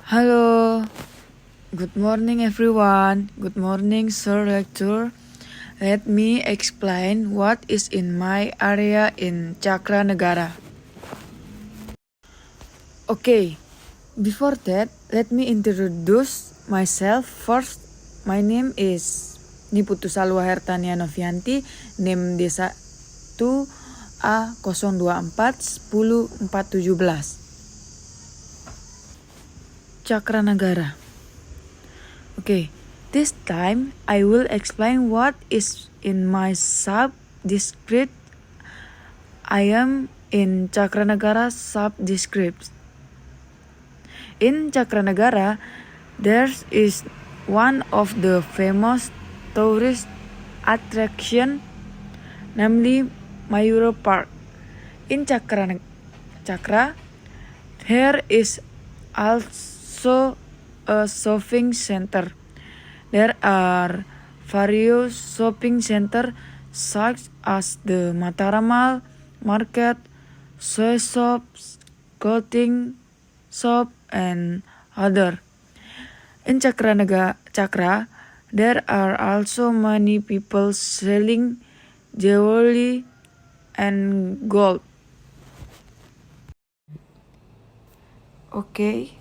Hello, good morning everyone. Good morning, Sir Lecturer. Let me explain what is in my area in Cakranegara. Okay, before that, let me introduce myself first. My name is Niputu Salwa Hertania Novianti, NIM Desa 2A024 10417. Cakranegara. Okay, this time I will explain what is in my sub-district. I am in Cakranegara sub-district. In Cakranegara, there is one of the famous tourist attraction, namely Mayura Park. In Cakra, there is also a shopping center. There are various shopping centers such as the Mataram Mall, market, soy shops, clothing shop, and other. In Cakra, there are also many people selling jewelry and gold. Okay,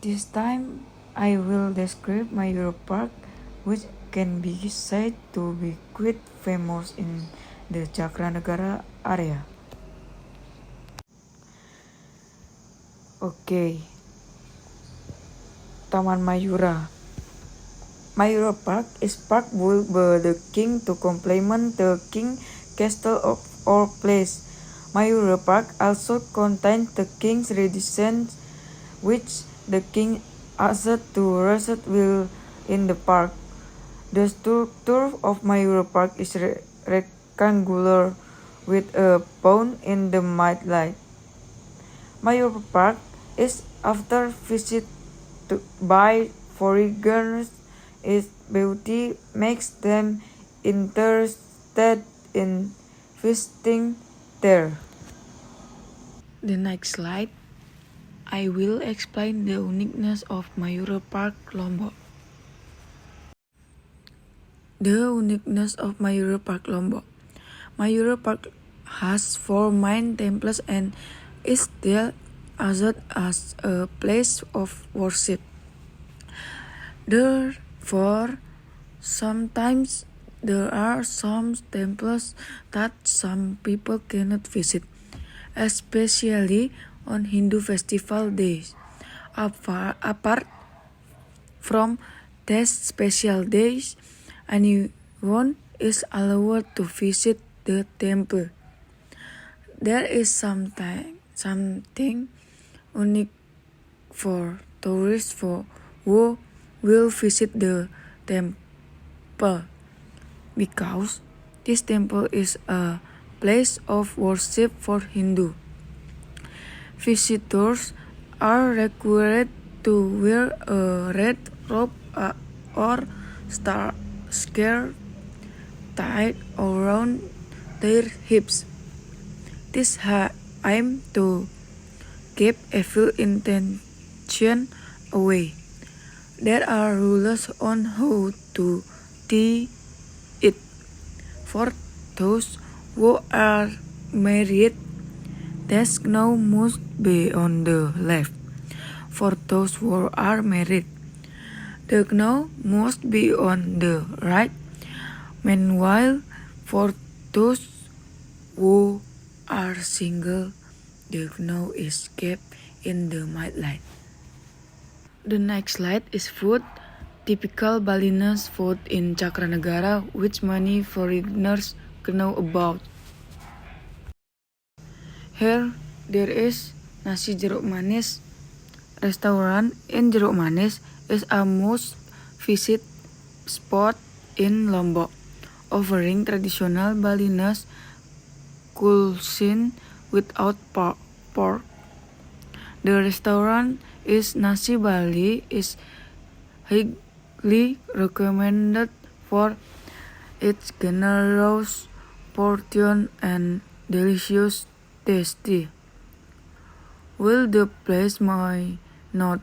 this time I will describe Mayura Park, which can be said to be quite famous in the Cakranegara area. Okay, Taman Mayura. Mayura Park is park built by the king to complement the king castle of our place. Mayura Park also contains the king's residence, which the king asked to reside in the park. The structure of Mayura Park is rectangular with a pond in the midlight. Mayura Park is after visit by foreigners. Its beauty makes them interested in visiting there. The next slide, I will explain the uniqueness of Mayura Park, Lombok. The uniqueness of Mayura Park, Lombok. Mayura Park has 4 main temples and is still used as a place of worship. Therefore, sometimes there are some temples that some people cannot visit, especially on Hindu festival days. Apart from these special days, anyone is allowed to visit the temple. There is something unique for tourists who will visit the temple, because this temple is a place of worship for Hindu. Visitors are required to wear a red robe or scarf tied around their hips. This aim to keep evil intention away. There are rules on how to tie it. For those who are married, the knob must be on the left. For those who are married, the knob must be on the right. Meanwhile, for those who are single, the knob is kept in the midlight. The next slide is food. Typical Balinese food in Cakranegara, which many foreigners know about. Here there is Nasi Jeruk Manis. Restaurant in Jeruk Manis is a most visit spot in Lombok, offering traditional Balinese cuisine without pork. The restaurant is Nasi Bali is highly recommended for its generous portion and delicious tasty. While the place may not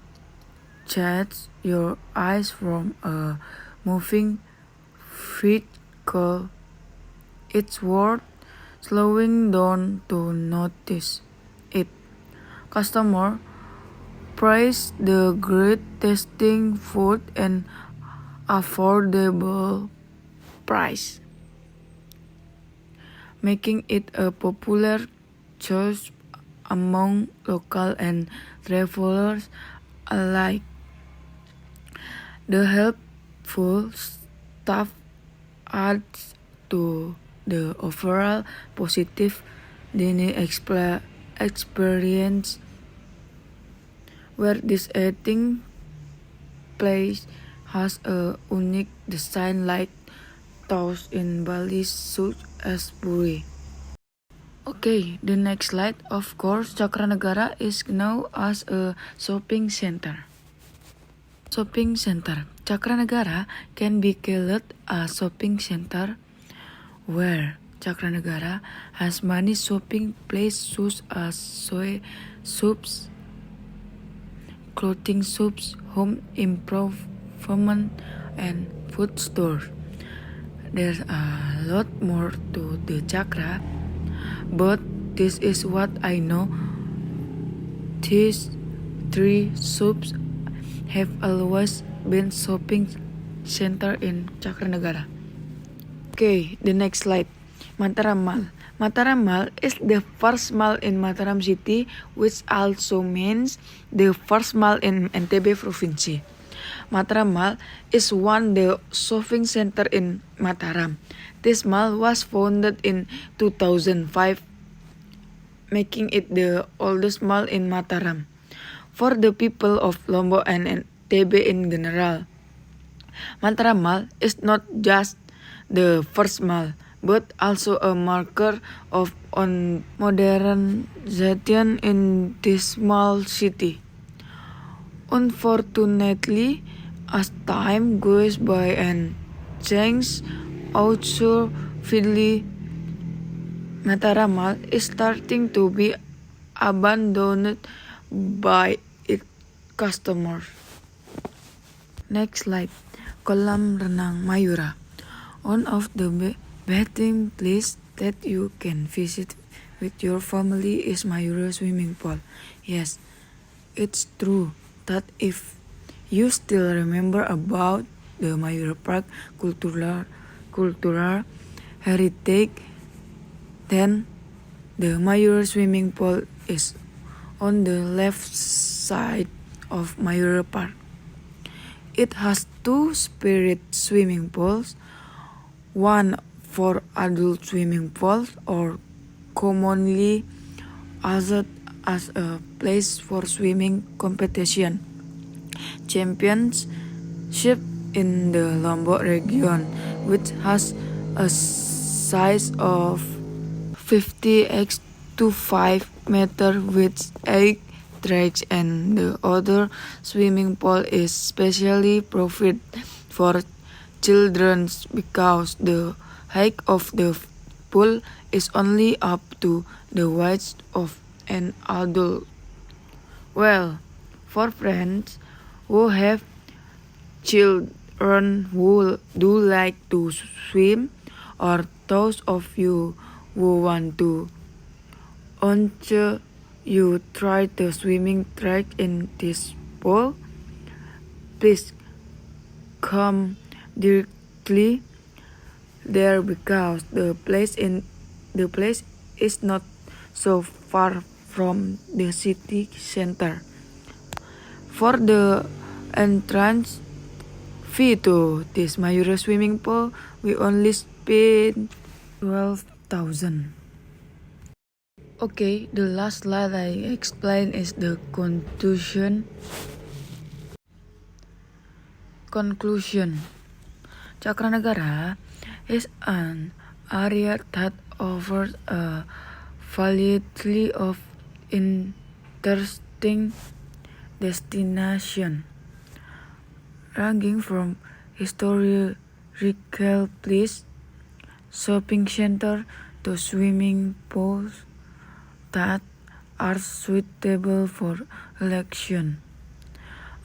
catch your eyes from a moving vehicle, it's worth slowing down to notice it. Customer praise the great tasting food and affordable price, making it a popular choice among local and travelers alike. The helpful staff adds to the overall positive dining experience, where this eating place has a unique design like those in Bali such as Puri. Okay, the next slide. Of course, Cakranagara is known as a shopping center. Shopping center. Cakranagara can be called a shopping center where Cakranagara has many shopping places such as soy shops, clothing shops, home improvement, and food stores. There's a lot more to the Chakra, but this is what I know. These three shops have always been shopping center in Cakranagara. Okay, the next slide. Mataram Mall. Mataram Mall is the first mall in Mataram City, which also means the first mall in NTB Province. Mataram Mall is the shopping center in Mataram. This mall was founded in 2005, making it the oldest mall in Mataram. For the people of Lombok and NTB in general, Mataram Mall is not just the first mall, but also a marker of modernization in this small city. Unfortunately, as time goes by and change also fiddly, Mataram Mall is starting to be abandoned by its customers. Next slide. Kolam Renang Mayura. One of the bathing places that you can visit with your family is Mayura swimming pool. Yes, it's true that if you still remember about the Mayura Park cultural heritage, then the Mayura swimming pool is on the left side of Mayura Park. It has two separate swimming pools, one for adult swimming pools, or commonly used as a place for swimming competition championship in the Lombok region, which has a size of 50x to 5 meter with 8 tracks, and the other swimming pool is specially provided for children because the height of the pool is only up to the waist of an adult. Well, for friends who have children who do like to swim, or those of you who want to ensure you try the swimming track in this pool, please come directly there because the place is not so far from the city center. For the entrance fee to this Mayura swimming pool, we only spend 12,000. Okay, the last slide I explain is the conclusion. Cakranagara is an area that offers a variety of interesting destinations, ranging from historical places, shopping centers, to swimming pools that are suitable for relaxation.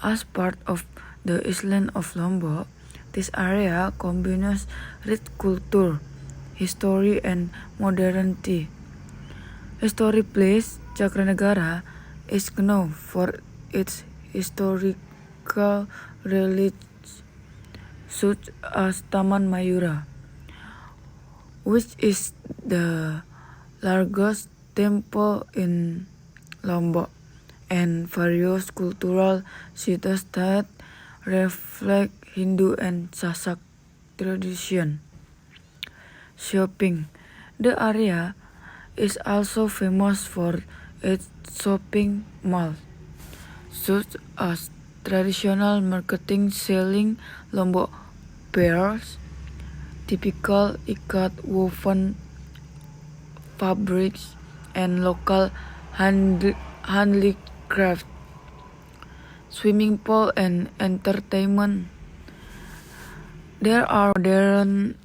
As part of the island of Lombok, this area combines rich culture, history, and modernity. Historic place Cakranegara is known for its historical relics such as Taman Mayura, which is the largest temple in Lombok, and various cultural sites that reflect Hindu and Sasak tradition. Shopping. The area is also famous for its shopping malls, such as traditional marketing selling Lombok pearls, typical ikat woven fabrics, and local handicraft, swimming pool, and entertainment. There are modern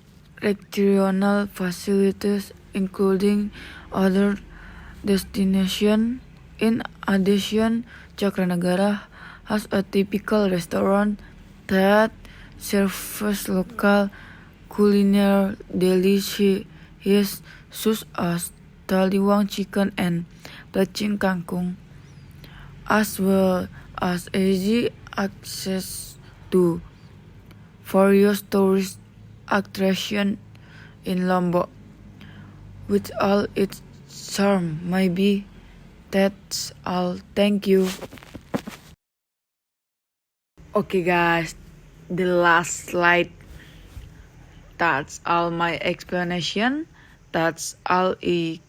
recreational facilities including other destinations. In addition, Cakranegara has a typical restaurant that serves local culinary dishes such as taliwang chicken and plecing kangkung, as well as easy access to various tourist attractions in Lombok. With all its charm, maybe that's all. Thank you. Okay guys, the last slide. That's all my explanation. That's all I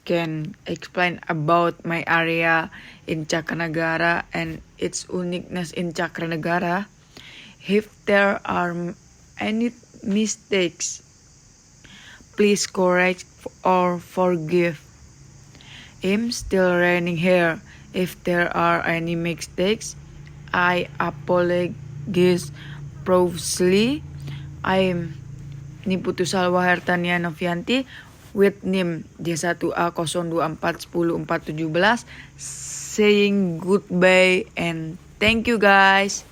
can explain about my area in Cakranegara and its uniqueness in Cakranegara. If there are any mistakes, please correct or forgive. I'm still learning here. If there are any mistakes, I apologize profusely. I'm Niputu Salwa Hertania Novianti with NIM J1A02410417 saying goodbye and thank you guys.